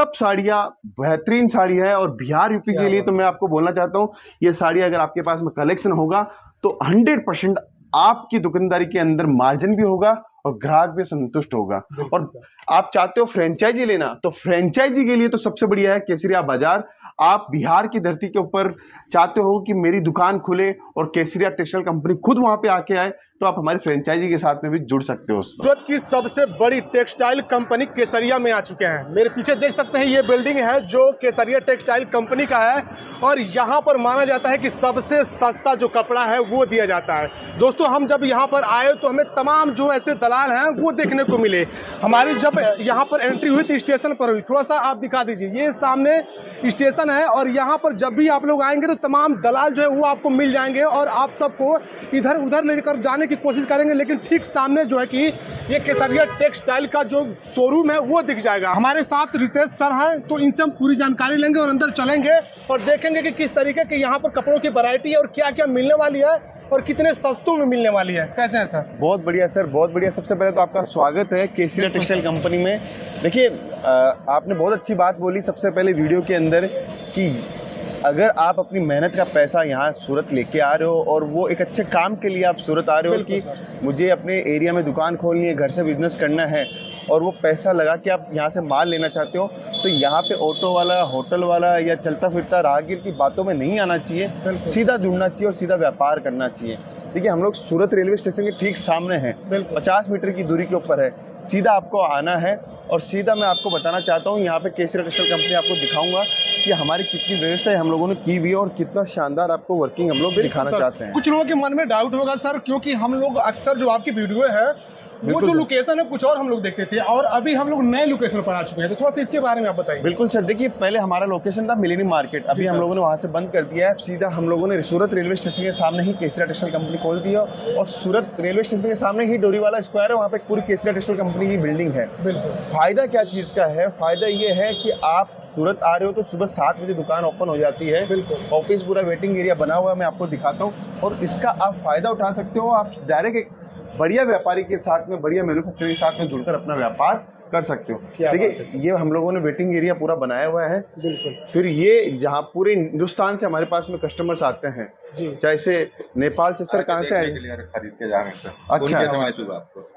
सब साड़ियाँ बेहतरीन साड़ी है। और बिहार यूपी के लिए तो मैं आपको बोलना चाहता हूँ, ये साड़ी अगर आपके पास में कलेक्शन होगा तो 100% आपकी दुकानदारी के अंदर मार्जिन भी होगा और ग्राहक भी संतुष्ट होगा। और आप चाहते हो फ्रेंचाइजी लेना, तो फ्रेंचाइजी के लिए तो सबसे बढ़िया है केसरिया बाजार। आप बिहार की धरती के ऊपर चाहते हो कि मेरी दुकान खुले और केसरिया टेक्सटाइल कंपनी खुद वहां पे आके आए, तो आप हमारी फ्रेंचाइजी के साथ में भी जुड़ सकते हो। सूरत की सबसे बड़ी टेक्सटाइल कंपनी केसरिया में आ चुके हैं। मेरे पीछे देख सकते हैं ये बिल्डिंग है जो केसरिया टेक्सटाइल कंपनी का है, और यहाँ पर माना जाता है कि सबसे सस्ता जो कपड़ा है वो दिया जाता है। दोस्तों, हम जब यहाँ पर आए तो हमें तमाम जो ऐसे दलाल हैं वो देखने को मिले। हमारी जब यहाँ पर एंट्री हुई तो स्टेशन पर हुई, थोड़ा सा आप दिखा दीजिए, ये सामने स्टेशन है, और यहाँ पर जब भी आप लोग आएंगे तो तमाम दलाल जो है वो आपको मिल जाएंगे और आप सबको इधर उधर लेकर जाने की कोशिश करेंगे, लेकिन ठीक सामने जो है कि ये केसरिया टेक्सटाइल का जो शोरूम है वो दिख जाएगा। हमारे साथ रितेश सर हैं, तो इनसे हम पूरी जानकारी लेंगे और अंदर चलेंगे और देखेंगे कि किस तरीके के यहाँ पर कपड़ों की वैरायटी है और क्या क्या मिलने वाली है और कितने सस्तों में मिलने वाली है। कैसे हैं सर? बहुत बढ़िया सर, बहुत बढ़िया। सबसे पहले तो आपका स्वागत है केसरिया टेक्सटाइल कंपनी में। देखिए, आपने बहुत अच्छी बात बोली सबसे पहले वीडियो के अंदर कि अगर आप अपनी मेहनत का पैसा यहाँ सूरत लेके आ रहे हो और वो एक अच्छे काम के लिए आप सूरत आ रहे हो कि मुझे अपने एरिया में दुकान खोलनी है, घर से बिजनेस करना है, और वो पैसा लगा के आप यहाँ से माल लेना चाहते हो, तो यहाँ पे ऑटो वाला, होटल वाला या चलता फिरता राहगीर की बातों में नहीं आना चाहिए। सीधा जुड़ना चाहिए और सीधा व्यापार करना चाहिए। देखिए, हम लोग सूरत रेलवे स्टेशन के ठीक सामने हैं, 50 मीटर की दूरी के ऊपर है। सीधा आपको आना है और सीधा मैं आपको बताना चाहता हूँ, यहाँ पे केसरिया टेक्सटाइल कंपनी आपको दिखाऊंगा कि हमारी कितनी व्यवस्था हम लोगों ने की भी है और कितना शानदार आपको वर्किंग हम लोग दिखाना चाहते हैं। कुछ लोगों के मन में डाउट होगा सर, क्योंकि हम लोग अक्सर जो आपकी वीडियो है वो जो लोकेशन है कुछ और हम लोग देखते थे, और अभी हम लोग नए लोकेशन पर आ चुके हैं, तो थोड़ा सा इसके बारे में आप बताइए। बिल्कुल सर, देखिए, पहले हमारा लोकेशन था मिलेनियम मार्केट, अभी हम लोगों ने वहाँ से बंद कर दिया है। सीधा हम लोगों ने सूरत रेलवे स्टेशन के सामने ही केसरिया टेक्सटाइल कंपनी खोल दी है, और सूरत रेलवे स्टेशन के सामने ही डोरीवाला स्क्वायर है, वहाँ पे पूरी केसरिया टेक्सटाइल कंपनी की बिल्डिंग है। फायदा क्या चीज़ का है? फायदा ये है कि आप सूरत आ रहे हो तो सुबह 7 बजे दुकान ओपन हो जाती है। ऑफिस पूरा वेटिंग एरिया बना हुआ है, मैं आपको दिखाता हूँ, और इसका आप फायदा उठा सकते हो। आप डायरेक्ट एक बढ़िया व्यापारी के साथ में, बढ़िया मैन्युफैक्चरर के साथ में जुड़कर अपना व्यापार कर सकते हो। देखिए, ये हम लोगों ने वेटिंग एरिया पूरा बनाया हुआ है। फिर ये जहाँ पूरे हिंदुस्तान से हमारे पास में कस्टमर्स आते हैं, चाहे से नेपाल से। सर कहाँ से आए? खरीद के जा रहे हैं सर।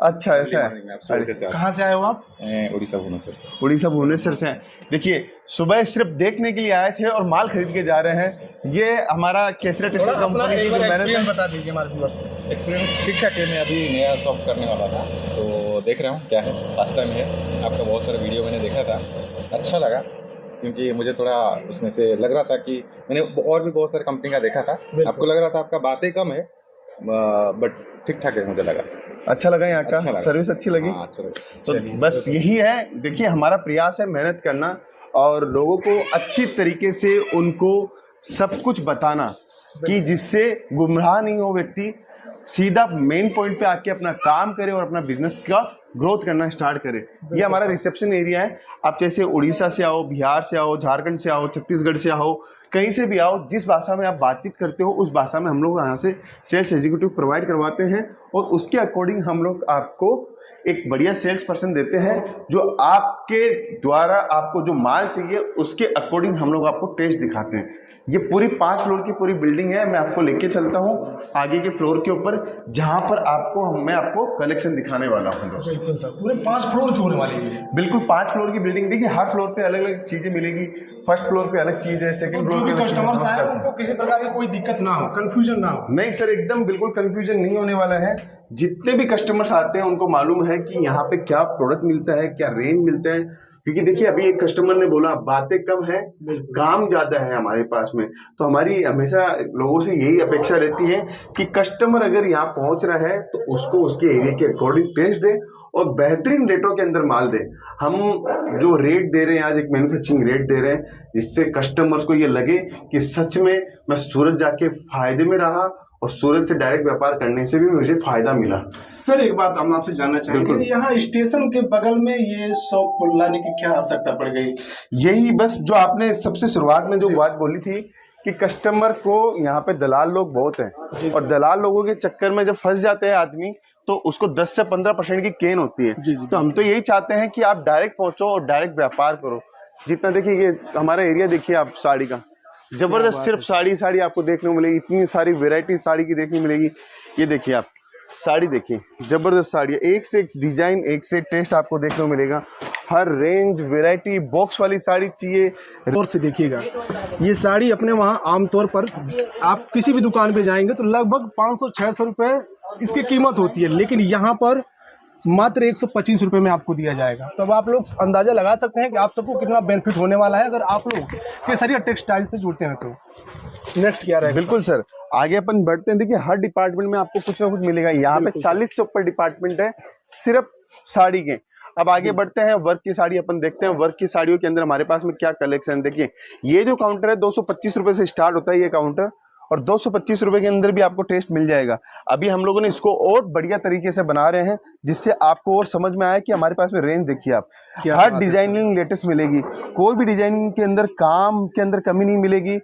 अच्छा, ऐसा है। कहाँ से आए हो आप? उड़ीसा भुवनेश्वर से। उड़ीसा भुवनेश्वर से। देखिए, सुबह सिर्फ देखने के लिए आए थे और माल खरीद के जा रहे हैं। ये हमारा केसरिया टेक्सटाइल कंपनी की जो मैंने बता दीजिए हमारे व्यूअर्स को। एक्सपीरियंस ठीक ठाक है। मैं अभी नया शॉप करने वाला था, तो देख रहा हूँ क्या है। फर्स्ट टाइम है। आपका बहुत सारा वीडियो मैंने देखा था, अच्छा लगा, क्योंकि मुझे थोड़ा उसमें से लग रहा था कि मैंने और भी बहुत सारे कंपनी का देखा था। आपको लग रहा था आपका बातें कम है, बट ठीक ठाक है, मुझे लगा। अच्छा लगा यहाँ का सर्विस अच्छी लगी। तो बस यही है। देखिए, हमारा प्रयास है मेहनत करना और लोगों को अच्छी तरीके से उनको सब कुछ बताना, कि जिससे गुमराह नहीं हो व्यक्ति, सीधा मेन पॉइंट पे आके अपना काम करे और अपना बिजनेस का ग्रोथ करना स्टार्ट करे। ये हमारा रिसेप्शन एरिया है। आप जैसे उड़ीसा से आओ, बिहार से आओ, झारखंड से आओ, छत्तीसगढ़ से आओ, कहीं से भी आओ, जिस भाषा में आप बातचीत करते हो उस भाषा में हम लोग यहाँ से सेल्स एग्जीक्यूटिव प्रोवाइड करवाते हैं, और उसके अकॉर्डिंग हम लोग आपको एक बढ़िया सेल्स पर्सन देते हैं, जो आपके द्वारा आपको जो माल चाहिए उसके अकॉर्डिंग हम लोग आपको टेस्ट दिखाते हैं। ये पूरी 5 फ्लोर की पूरी बिल्डिंग है। मैं आपको लेके चलता हूँ आगे के फ्लोर के ऊपर, जहाँ पर मैं आपको कलेक्शन दिखाने वाला हूँ। बिल्कुल सर, पूरे 5 फ्लोर की होने वाली है। बिल्कुल 5 फ्लोर की बिल्डिंग। देखिए, हर फ्लोर पे अलग अलग चीजें मिलेगी। फर्स्ट फ्लोर पे अलग चीज है, सेकंड फ्लोर पे कस्टमर्स आए उनको किसी प्रकार की कोई दिक्कत ना हो, कंफ्यूजन ना हो। नहीं सर, एकदम बिल्कुल कंफ्यूजन नहीं होने वाला है। जितने भी कस्टमर्स आते हैं उनको मालूम है कि यहाँ पे क्या प्रोडक्ट मिलता है, क्या रेंज मिलता है। क्योंकि देखिए, अभी एक कस्टमर ने बोला बातें कम है, काम ज्यादा है हमारे पास में। तो हमारी हमेशा लोगों से यही अपेक्षा रहती है कि कस्टमर अगर यहाँ पहुंच रहा है तो उसको उसके एरिया के अकॉर्डिंग टेस्ट दे और बेहतरीन रेटों के अंदर माल दे। हम जो रेट दे रहे हैं आज, एक मैन्युफैक्चरिंग रेट दे रहे हैं, जिससे कस्टमर्स को ये लगे कि सच में मैं सूरत जाके फायदे में रहा और सूरत से डायरेक्ट व्यापार करने से भी मुझे फायदा मिला। सर, एक बात हम आपसे जानना चाहेंगे, यहाँ स्टेशन के बगल में ये शॉप लाने की क्या आवश्यकता पड़ गई? यही बस जो आपने सबसे शुरुआत में जो बात बोली थी कि कस्टमर को यहाँ पे दलाल लोग बहुत हैं, और दलाल लोगों के चक्कर में जब फंस जाते हैं आदमी तो उसको 10 से 15% की केन होती है। तो हम तो यही चाहते हैं कि आप डायरेक्ट पहुंचो और डायरेक्ट व्यापार करो। जितना देखिए ये हमारा एरिया देखिए आप साड़ी का, जबरदस्त सिर्फ साड़ी आपको देखने को मिलेगी, इतनी सारी वेराइटी साड़ी की देखने मिलेगी। ये देखिए आप साड़ी देखिए, जबरदस्त साड़ी है, एक से एक डिजाइन, एक से एक टेस्ट आपको देखने को मिलेगा। हर रेंज वेराइटी, बॉक्स वाली साड़ी चाहिए और से देखिएगा, ये साड़ी अपने वहाँ आमतौर पर आप किसी भी दुकान पे जाएंगे तो लगभग 500-600 रुपये इसकी कीमत होती है, लेकिन यहाँ पर मात्र 125 रुपये में आपको दिया जाएगा। तो अब आप लोग अंदाजा लगा सकते हैं कि आप सबको कितना बेनिफिट होने वाला है अगर आप लोग केसरिया टेक्सटाइल से जुड़ते हैं। तो नेक्स्ट क्या रहेगा? बिल्कुल सर, आगे अपन बढ़ते हैं। देखिए हर डिपार्टमेंट में आपको कुछ ना कुछ मिलेगा। यहाँ पे 40 से ऊपर डिपार्टमेंट है सिर्फ साड़ी के। अब आगे बढ़ते हैं, वर्क की साड़ी अपन देखते हैं। वर्क की साड़ियों के अंदर हमारे पास में क्या कलेक्शन, देखिए ये जो काउंटर है 225 रुपए से स्टार्ट होता है ये काउंटर, और 225 रुपए के अंदर भी आपको टेस्ट मिल जाएगा। अभी हम लोगों ने इसको और बढ़िया तरीके से बना रहे हैं जिससे आपको और समझ में आया कि हमारे पास में रेंज देखिए आप, हर डिजाइनिंग लेटेस्ट मिलेगी, कोई भी डिजाइनिंग के अंदर काम के अंदर कमी नहीं मिलेगी,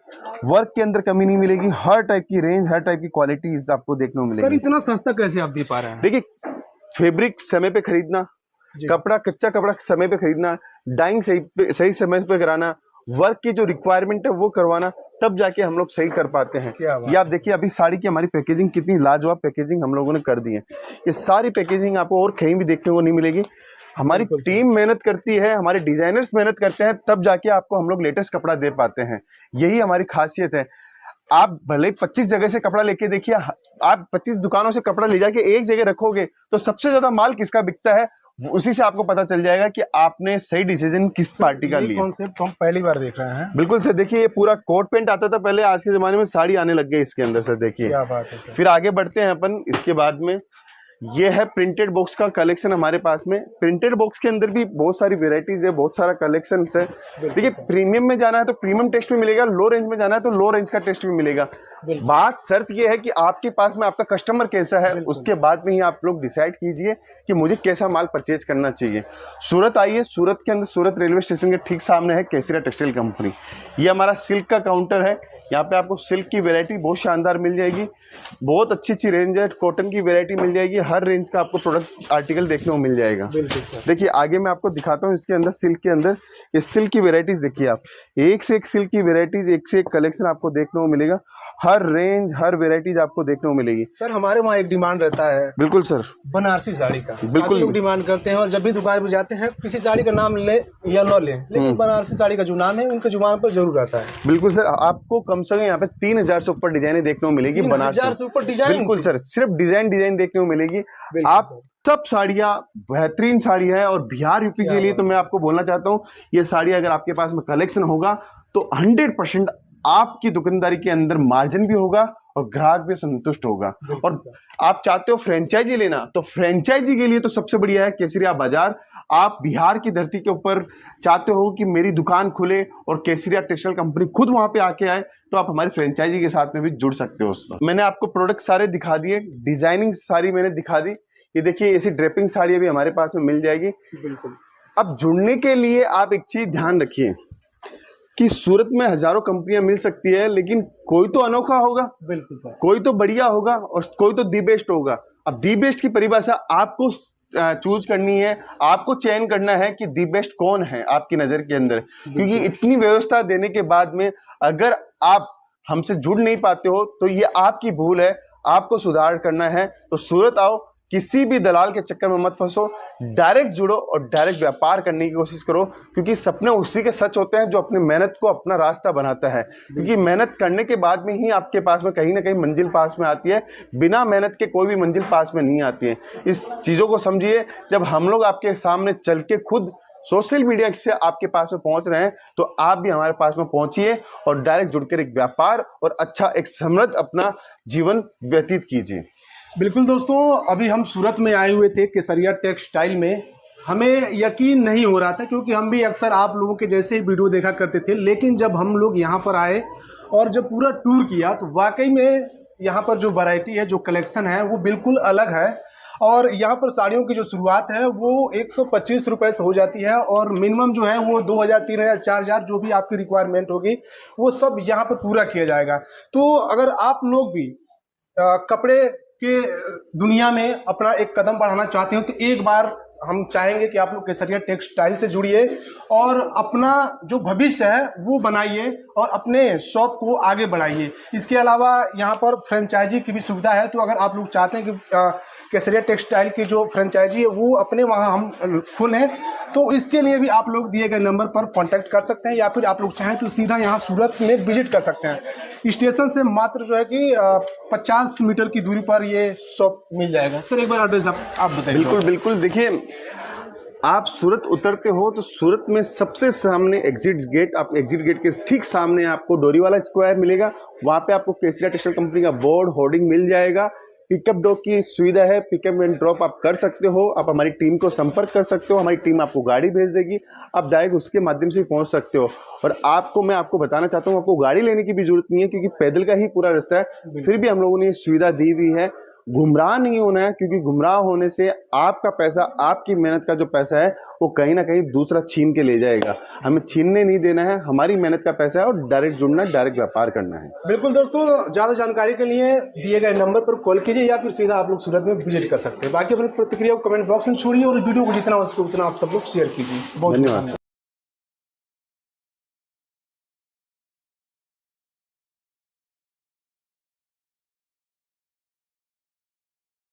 वर्क के अंदर कमी नहीं मिलेगी, हर टाइप की रेंज, हर टाइप की क्वालिटी आपको देखने को मिलेगी। सर इतना सस्ता कैसे आप दे पा रहे हैं? देखिए फैब्रिक समय पे खरीदना, कपड़ा कच्चा कपड़ा समय पे खरीदना, डाइंग सही समय पे कराना, वर्क की जो रिक्वायरमेंट है वो करवाना, तब जाके हम लोग सही कर पाते हैं। ये आप देखिए अभी साड़ी की हमारी पैकेजिंग कितनी लाजवाब पैकेजिंग हम लोगों ने कर दी है। ये सारी पैकेजिंग आपको और कहीं भी देखने को नहीं मिलेगी। हमारी टीम मेहनत करती है, हमारे डिजाइनर्स मेहनत करते हैं, तब जाके आपको हम लोग लेटेस्ट कपड़ा दे पाते हैं। यही हमारी खासियत है। आप भले 25 जगह से कपड़ा लेके देखिए, आप 25 दुकानों से कपड़ा ले जाके एक जगह रखोगे तो सबसे ज्यादा माल किसका बिकता है, उसी से आपको पता चल जाएगा कि आपने सही डिसीजन किस पार्टी का लिया। कॉन्सेप्ट हम पहली बार देख रहे हैं। बिल्कुल सर, देखिए ये पूरा कोट पेंट आता था पहले, आज के जमाने में साड़ी आने लग गई इसके अंदर सर। देखिए क्या बात है सर। फिर आगे बढ़ते हैं अपन, इसके बाद में ये है प्रिंटेड बॉक्स का कलेक्शन हमारे पास में। प्रिंटेड बॉक्स के अंदर भी बहुत सारी वेराइटीज है, बहुत सारा कलेक्शन है। देखिए प्रीमियम में जाना है तो प्रीमियम टेस्ट भी मिलेगा, लो रेंज में जाना है तो लो रेंज का टेस्ट भी मिलेगा। बात शर्त ये है कि आपके पास में आपका कस्टमर कैसा है, उसके बाद में ही आप लोग डिसाइड कीजिए कि मुझे कैसा माल परचेज करना चाहिए। सूरत आइए, सूरत के अंदर सूरत रेलवे स्टेशन के ठीक सामने है केसरिया टेक्सटाइल कंपनी। ये हमारा सिल्क का काउंटर है, यहाँ पे आपको सिल्क की वेरायटी बहुत शानदार मिल जाएगी, बहुत अच्छी रेंज है। कॉटन की वेरायटी मिल जाएगी, हर रेंज का आपको प्रोडक्ट आर्टिकल देखने को मिल जाएगा। देखिए आगे मैं आपको दिखाता हूँ, इसके अंदर सिल्क के अंदर ये सिल्क की वेराइटीज देखिए आप, एक से एक सिल्क की वेराइटीज, एक से एक कलेक्शन आपको देखने को मिलेगा। हर रेंज हर वेराइटीज आपको देखने को मिलेगी। सर हमारे वहाँ एक डिमांड रहता है। बिल्कुल सर, बनारसी साड़ी का बिल्कुल लोग डिमांड करते हैं, और जब भी दुकान पे जाते हैं किसी साड़ी का नाम ले या न ले, लेकिन बनारसी साड़ी का जो नाम है उनके जुबान पर जरूर आता है। बिल्कुल सर, आपको कम से कम यहाँ पे 3000 से ऊपर डिजाइने देखने को मिलेगी बनारसी से ऊपर डिजाइन। बिल्कुल सर, सिर्फ डिजाइन देखने को मिलेगी। आप सब साड़ियाँ बेहतरीन साड़ी है, और बिहार यूपी के लिए तो मैं आपको बोलना चाहता हूँ, ये साड़ी अगर आपके पास में कलेक्शन होगा तो 100% आपकी दुकानदारी के अंदर मार्जिन भी होगा और ग्राहक भी संतुष्ट होगा। और आप चाहते हो फ्रेंचाइजी लेना, तो फ्रेंचाइजी के लिए तो सबसे बढ़िया है केसरिया बाजार। आप बिहार की धरती के ऊपर चाहते हो कि मेरी दुकान खुले और केसरिया टेक्सटाइल कंपनी खुद वहां पे आके आए, तो आप हमारी फ्रेंचाइजी के साथ में भी जुड़ सकते हो। मैंने आपको प्रोडक्ट सारे दिखा दिए, डिजाइनिंग सारी मैंने दिखा दी। ये देखिए ऐसी ड्रेपिंग साड़ी भी हमारे पास में मिल जाएगी। बिल्कुल। अब जुड़ने के लिए आप एक चीज ध्यान रखिए कि सूरत में हजारों कंपनियां मिल सकती है, लेकिन कोई तो अनोखा होगा। बिल्कुल सर। कोई तो बढ़िया होगा और कोई तो दी बेस्ट होगा। अब दी बेस्ट की परिभाषा आपको चूज करनी है, आपको चयन करना है कि दी बेस्ट कौन है आपकी नजर के अंदर। क्योंकि इतनी व्यवस्था देने के बाद में अगर आप हमसे जुड़ नहीं पाते हो तो ये आपकी भूल है, आपको सुधार करना है। तो सूरत आओ, किसी भी दलाल के चक्कर में मत फंसो, डायरेक्ट जुड़ो और डायरेक्ट व्यापार करने की कोशिश करो, क्योंकि सपने उसी के सच होते हैं जो अपनी मेहनत को अपना रास्ता बनाता है। क्योंकि मेहनत करने के बाद में ही आपके पास में कहीं ना कहीं मंजिल पास में आती है, बिना मेहनत के कोई भी मंजिल पास में नहीं आती है। इस चीज़ों को समझिए। जब हम लोग आपके सामने चल के खुद सोशल मीडिया से आपके पास में पहुंच रहे हैं, तो आप भी हमारे पास में पहुंचिए और डायरेक्ट जुड़कर एक व्यापार और अच्छा एक समृद्ध अपना जीवन व्यतीत कीजिए। बिल्कुल दोस्तों, अभी हम सूरत में आए हुए थे केसरिया टेक्सटाइल में। हमें यकीन नहीं हो रहा था, क्योंकि हम भी अक्सर आप लोगों के जैसे ही वीडियो देखा करते थे, लेकिन जब हम लोग यहाँ पर आए और जब पूरा टूर किया तो वाकई में यहाँ पर जो वैरायटी है, जो कलेक्शन है, वो बिल्कुल अलग है। और यहाँ पर साड़ियों की जो शुरुआत है वो 125 रुपये से हो जाती है, और मिनिमम जो है वो 2000, 3000, 4000 जो भी आपकी रिक्वायरमेंट होगी वो सब यहाँ पर पूरा किया जाएगा। तो अगर आप लोग भी कपड़े के दुनिया में अपना एक कदम बढ़ाना चाहते हो तो एक बार हम चाहेंगे कि आप लोग केसरिया टेक्सटाइल से जुड़िए और अपना जो भविष्य है वो बनाइए और अपने शॉप को आगे बढ़ाइए। इसके अलावा यहाँ पर फ्रेंचाइजी की भी सुविधा है, तो अगर आप लोग चाहते हैं कि केसरिया टेक्सटाइल की जो फ्रेंचाइजी है वो अपने वहाँ हम खोलें, तो इसके लिए भी आप लोग दिए गए नंबर पर कांटेक्ट कर सकते हैं, या फिर आप लोग चाहें तो सीधा यहाँ सूरत में विजिट कर सकते हैं। स्टेशन से मात्र जो है कि 50 मीटर की दूरी पर ये शॉप मिल जाएगा। सर एक बार एड्रेस आप बताइए। बिल्कुल बिल्कुल, देखिए आप सूरत उतरते हो तो सूरत में सबसे सामने एग्जिट गेट, आप एग्जिट गेट के ठीक सामने आपको डोरीवाला स्क्वायर मिलेगा। वहाँ पे आपको केसरिया टेक्सटाइल कंपनी का बोर्ड होर्डिंग मिल जाएगा। पिकअप ड्रॉप की सुविधा है, पिकअप एंड ड्रॉप आप कर सकते हो। आप हमारी टीम को संपर्क कर सकते हो, हमारी टीम आपको गाड़ी भेज देगी, आप डायरेक्ट उसके माध्यम से पहुंच सकते हो। और मैं आपको बताना चाहता हूँ, आपको गाड़ी लेने की भी जरूरत नहीं है, क्योंकि पैदल का ही पूरा रास्ता है। फिर भी हम लोगों ने ये सुविधा दी हुई है। गुमराह नहीं होना है, क्योंकि गुमराह होने से आपका पैसा, आपकी मेहनत का जो पैसा है वो कहीं ना कहीं दूसरा छीन के ले जाएगा। हमें छीनने नहीं देना है, हमारी मेहनत का पैसा है और डायरेक्ट जुड़ना है, डायरेक्ट व्यापार करना है। बिल्कुल दोस्तों, ज़्यादा जानकारी के लिए दिए गए नंबर पर कॉल कीजिए या फिर सीधा आप लोग सूरत में विजिट कर सकते हैं। बाकी अपनी प्रतिक्रिया को कमेंट बॉक्स में छोड़िए और वीडियो को जितना हो सके उतना आप सब लोग शेयर कीजिए। बहुत धन्यवाद।